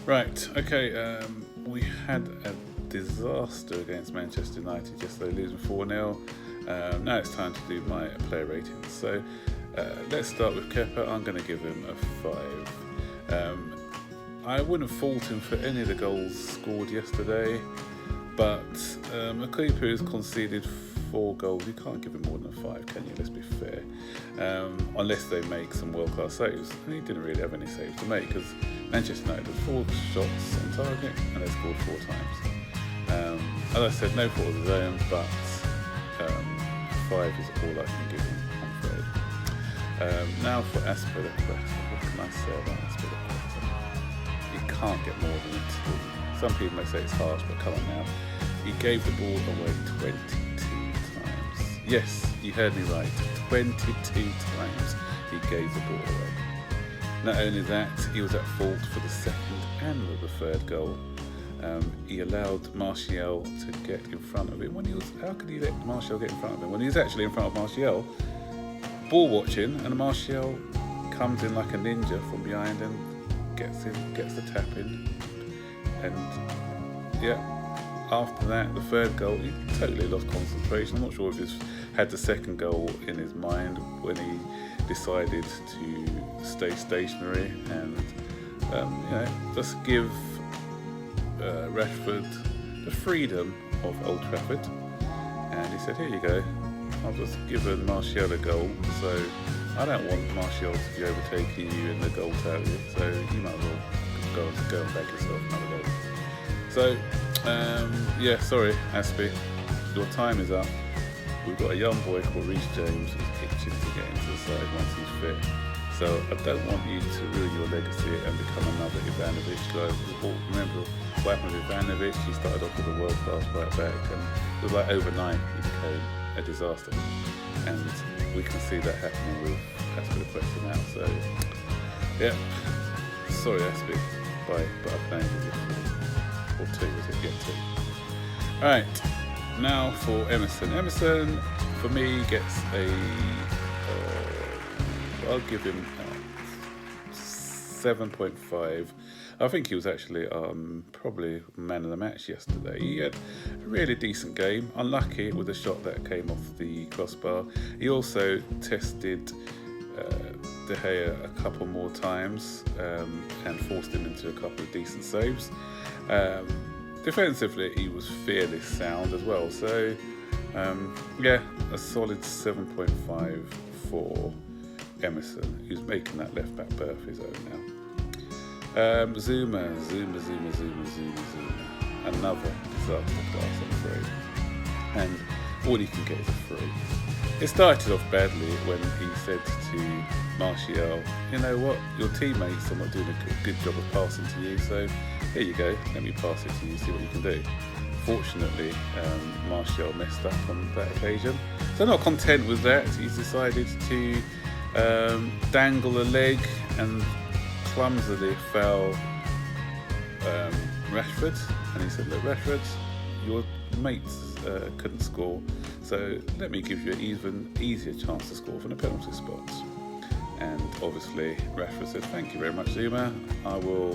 Right, okay, we had a disaster against Manchester United yesterday, losing 4-0. Now it's time to do my player ratings. So let's start with Kepa. I'm going to give him a 5. I wouldn't fault him for any of the goals scored yesterday, but a keeper who's conceded 4 goals, you can't give him more than a 5, can you? Let's be fair. Unless they make some world-class saves. And he didn't really have any saves to make because Manchester United had 4 shots on target and they scored 4 times. As I said, no fault of his own, but 5 is all I can give him, I'm afraid. Now for Aspilicueta. What can I say about Aspilicueta? You can't get more than a 2. Some people may say it's harsh, but come on now. He gave the ball away 22 times. Yes, you heard me right. 22 times he gave the ball away. Not only that, he was at fault for the second and the third goal. He allowed Martial to get in front of him. How could he let Martial get in front of him? When he was actually in front of Martial, ball watching, and Martial comes in like a ninja from behind and gets the tap in. And yeah, after that, the third goal, he totally lost concentration. I'm not sure if he's had the second goal in his mind when he decided to stay stationary and just give Rashford the freedom of Old Trafford. And he said, here you go, I've just given Martial a goal, so I don't want Martial to be overtaking you in the goal tally, so you might as well go and bag yourself another goal. So, sorry, Aspie, your time is up. We've got a young boy called Reece James who's itching to get into the side once he's fit. So I don't want you to ruin your legacy and become another Ivanovic guy. Remember what happened with Ivanovic? He started off with a world-class right back, and it was like overnight he became a disaster. And we can see that happening with Aspilicueta now. So, yeah, sorry Aspie, but I'm playing with you. Or 2, was it? Yeah, 2. Alright, now for Emerson. Emerson, for me, gets I'll give him 7.5. I think he was actually probably man of the match yesterday. He had a really decent game. Unlucky with the shot that came off the crossbar. He also tested De Gea a couple more times and forced him into a couple of decent saves. Defensively, he was fairly sound as well. So, a solid 7.5 for Emerson, who's making that left back berth his own now. Zuma. Another disaster class, I'm afraid. And all he can get is a 3. It started off badly when he said to Martial, you know what, your teammates are not doing a good job of passing to you, so here you go, let me pass it to you, see what you can do. Fortunately, Martial messed up on that occasion. So not content with that, he's decided to dangle a leg and clumsily foul Rashford. And he said, look, Rashford, your mates couldn't score, so let me give you an even easier chance to score from the penalty spot. And obviously Rashford said, thank you very much, Zuma, I will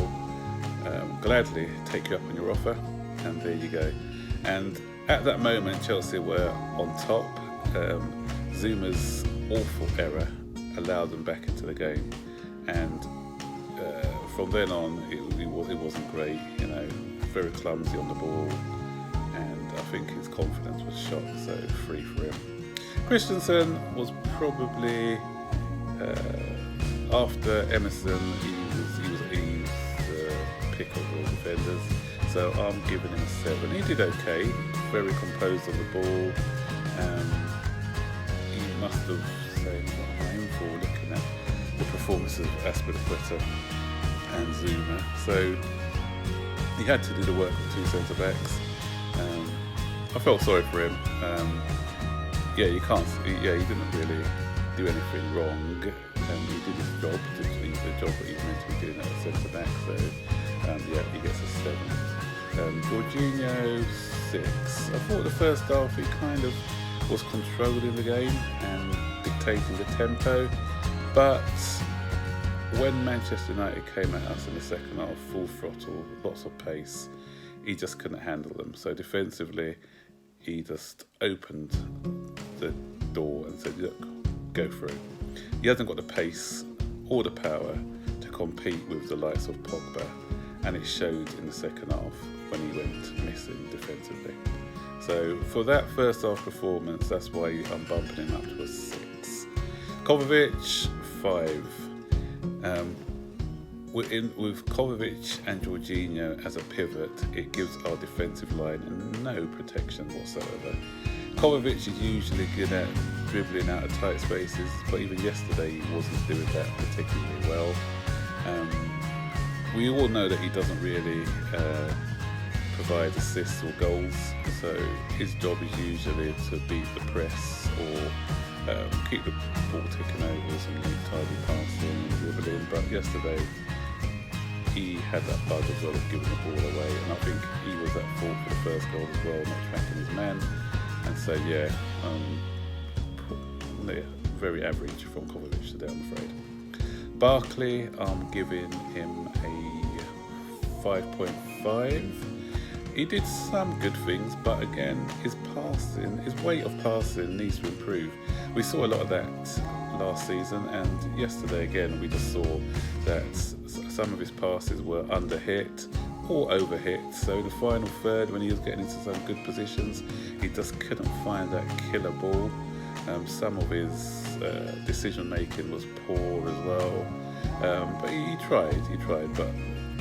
gladly take you up on your offer. And there you go. And at that moment, Chelsea were on top. Zuma's awful error allowed them back into the game, and from then on, it wasn't great. Very clumsy on the ball, and I think his confidence was shot. So 3 for him. Christensen was probably after Emerson. He was the pick of the defenders. So I'm giving him a 7. He did okay, very composed on the ball. He must have said, what am I in for, looking at the performance of Aspilicueta and Zuma. So he had to do the work of 2 centre-backs. I felt sorry for him. He didn't really do anything wrong. He did his job, the job that he was meant to be doing at centre-back. So he gets a 7. Jorginho 6. I thought the first half he kind of was controlling the game and dictating the tempo, but when Manchester United came at us in the second half, full throttle, lots of pace, he just couldn't handle them. So defensively, he just opened the door and said, look, go through. He hasn't got the pace or the power to compete with the likes of Pogba, and it showed in the second half when he went missing defensively. So for that first half performance, that's why I'm bumping him up to a 6. Kovacic, 5. With Kovacic and Jorginho as a pivot, it gives our defensive line no protection whatsoever. Kovacic is usually good at dribbling out of tight spaces, but even yesterday he wasn't doing that particularly well. We all know that he doesn't really provide assists or goals, so his job is usually to beat the press or keep the ball ticking over with some neat, tidy passing and dribbling. But yesterday he had that bug as well of giving the ball away, and I think he was at fault for the first goal as well, not tracking his man. And so very average from Kovacic today, I'm afraid. Barkley, I'm giving him a 5.5. He did some good things, but again, his weight of passing needs to improve. We saw a lot of that last season, and yesterday again we just saw that some of his passes were under-hit or over-hit. So in the final third, when he was getting into some good positions, he just couldn't find that killer ball. Some of his decision-making was poor as well. But he tried, but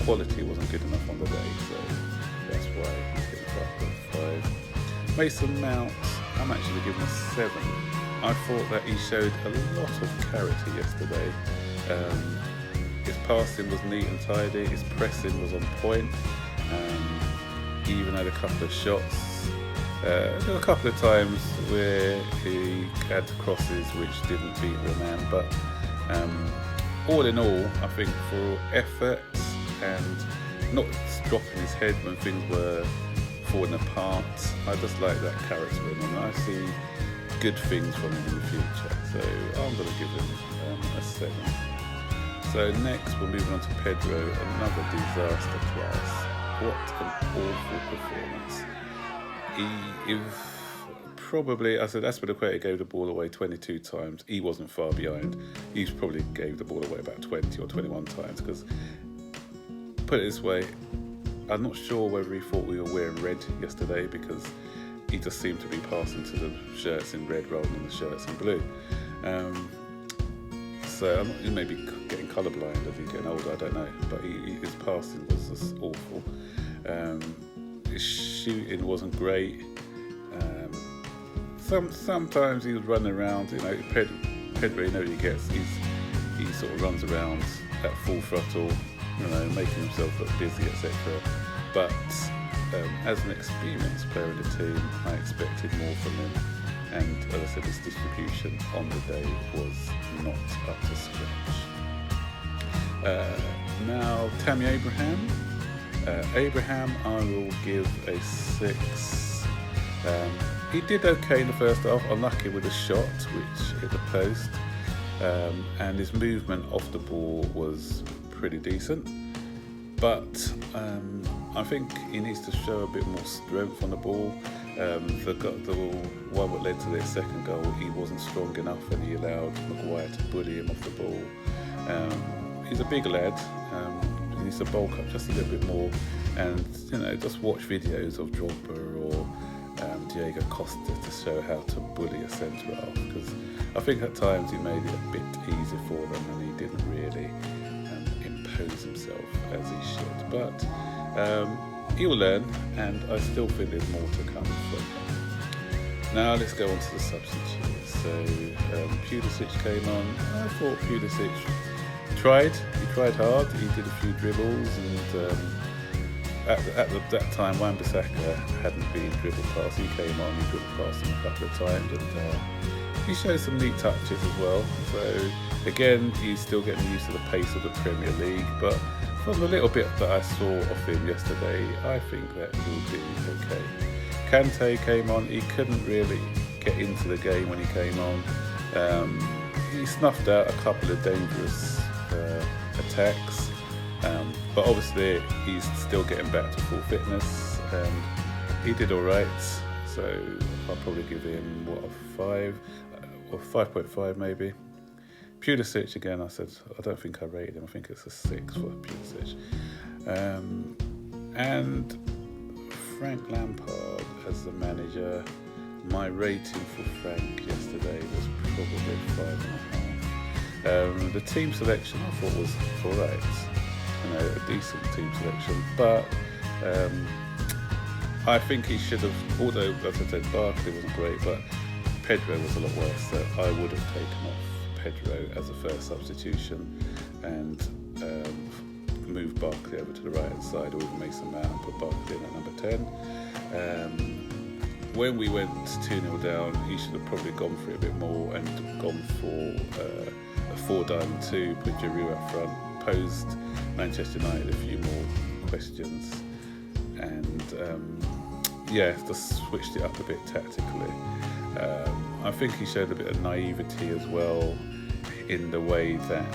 quality wasn't good enough on the day, so that's why he's getting 5.5. Mason Mount, I'm actually giving a 7. I thought that he showed a lot of character yesterday. His passing was neat and tidy, his pressing was on point. He even had a couple of shots. There were a couple of times where he had crosses which didn't beat the man, but all in all, I think for effort and not dropping his head when things were falling apart, I just like that character in him. I see good things from him in the future, so I'm going to give him a 7. So next we're moving on to Pedro, another disaster class. What an awful performance. Probably, I said Azpilicueta gave the ball away 22 times. He wasn't far behind. He probably gave the ball away about 20 or 21 times, because, put it this way, I'm not sure whether he thought we were wearing red yesterday, because he just seemed to be passing to the shirts in red rather than the shirts in blue. So he may be getting colourblind as he's getting older, I don't know, but his passing was just awful. His shooting wasn't great. Sometimes he was running around, Pedro, you know what he gets, he sort of runs around at full throttle, making himself look busy, etc. But as an experienced player in the team, I expected more from him, and as I said, his distribution on the day was not up to scratch. Now, Tammy Abraham. Abraham, I will give a 6. He did okay in the first half, unlucky with a shot which hit the post, and his movement off the ball was pretty decent, but I think he needs to show a bit more strength on the ball. The one that led to their second goal, he wasn't strong enough, and he allowed Maguire to bully him off the ball. He's a big lad. He needs to bulk up just a little bit more, and just watch videos of Drogba or Diego Costa to show how to bully a centre half, because I think at times he made it a bit easier for them, and he didn't really impose himself as he should. But he will learn, and I still think there's more to come from him. Now let's go on to the substitutes. So Pulisic came on. I thought Pulisic tried hard. He did a few dribbles, and at that time Wan-Bissaka hadn't been dribbled past. He came on, he dribbled past him a couple of times, and he showed some neat touches as well. So again, he's still getting used to the pace of the Premier League, but from the little bit that I saw of him yesterday, I think that he'll be okay. Kante came on. He couldn't really get into the game when he came on. He snuffed out a couple of dangerous attacks. But obviously he's still getting back to full fitness, and he did all right. So I'll probably give him a 5 or 5.5 maybe. Pulisic again, I said I don't think I rated him. I think it's a 6 for Pulisic. And Frank Lampard as the manager, my rating for Frank yesterday was probably 5.5. The team selection I thought was alright, a decent team selection, but I think he should have, although as I said, Barkley wasn't great, but Pedro was a lot worse, so I would have taken off Pedro as a first substitution and moved Barkley over to the right hand side, or even Mason Mount and put Barkley in at number 10. When we went 2-0 down, he should have probably gone for it a bit more and gone for a 4-2, put Giroud up front, posed Manchester United a few more questions, and just switched it up a bit tactically. I think he showed a bit of naivety as well in the way that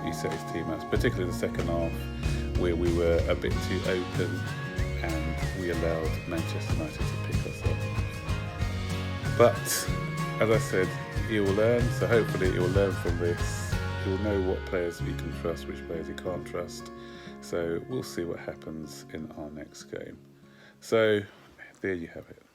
he set his team out, particularly the second half, where we were a bit too open and we allowed Manchester United to pick us up. But as I said, he will learn, so hopefully he will learn from this. He will know what players he can trust, which players he can't trust. So we'll see what happens in our next game. So there you have it.